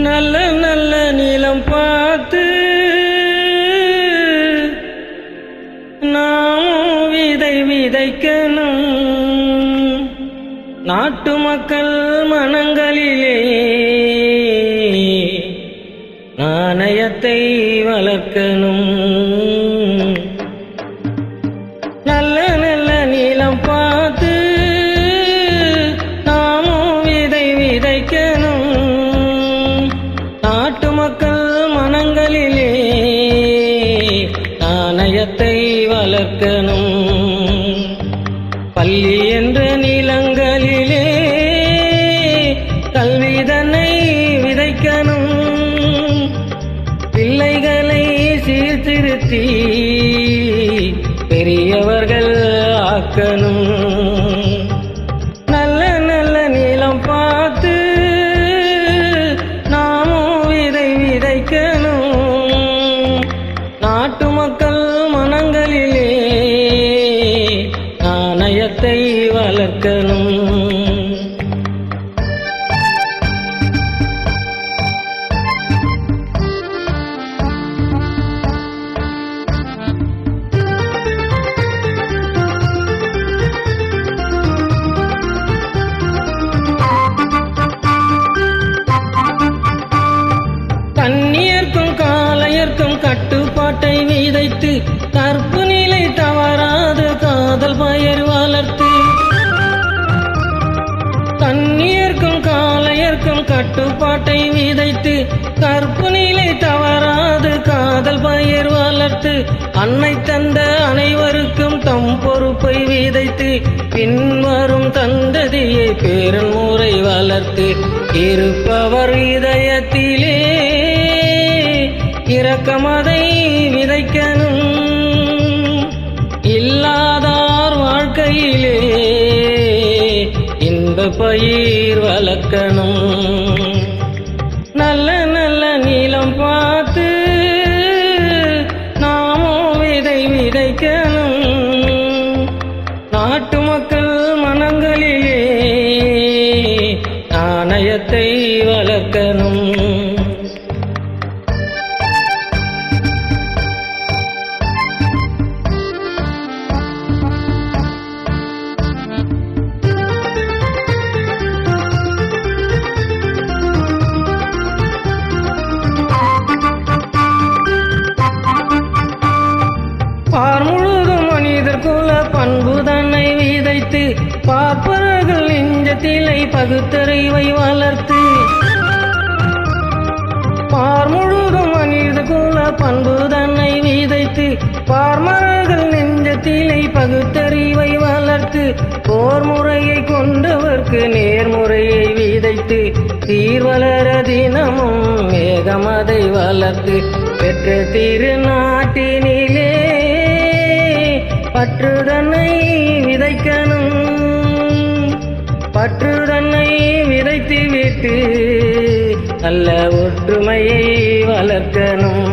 நல்ல நல்ல நீளம் பார்த்து நாமும் விதை விதைக்கணும். நாட்டு மக்கள் மனங்களிலே நாணயத்தை வளர்க்கணும். நல்ல நல்ல நீளம் பார்த்து நாமும் விதை விதைக்கணும். நாட்டு மக்கள் மனங்களிலே நாணயத்தை வளர்க்கணும். பள்ளி என்ற நிலங்களிலே கல்விதனை விதைக்கணும். பிள்ளைகளை சீர்திருத்தி பெரியவர்கள் ஆக்கணும். நல்ல நல்ல நீளம் பார்த்து நாமும் விதை விதைக்கணும். நாட்டு மக்கள் மனங்களிலே நாணயத்தை வளர்க்கணும். கண்ணியர்க்கும் காளையர்க்கும் கட்டுப்பாட்டை விதைத்து கற்பு நிலை தவறாது காதல் பயிர் வளர்த்து. கண்ணியர்க்கும் காளையர்க்கும் கட்டுப்பாட்டை விதைத்து கற்பு நிலை தவறாது காதல் பயிர் வளர்த்து. அன்னை தந்த அனைவருக்கும் தம் பொறுப்பை விதைத்து பின்வரும் தந்ததியை பேரன்முறை வளர்த்து. இருப்பவர் இதயத்திலே இரக்கமதை விதைக்கணும். இல்லாதார் வாழ்க்கையிலே இன்ப பயிர் வளர்க்கணும். நல்ல நல்ல நீளம் பார்த்து நாமும் விதை விதைக்கணும். நாட்டு மக்கள் மனங்களிலே நாணயத்தை வளர்க்கணும். பார் முழுதும் மனிதர் குல பண்பு தன்னை விதைத்து பார்ப்பவர்கள் நெஞ்சத்திலை பகுத்தறிவை வளர்த்து. பார் முழுதும் மனித குல பண்பு தன்னை விதைத்து பார்மரர்கள் நெஞ்சத்திலை பகுத்தறிவை வளர்த்து. போர் முறையை கொண்டவர்க்கு நேர்முறையை விதைத்து சீர்வளர தினமும் மேகமதை வளர்த்து. பெற்ற திருநாட்டினிலே பற்றுதன்னை விதைக்கணும். பற்றுதன்னை விதைத்து விட்டு நல்ல ஒற்றுமையை வளர்க்கணும்.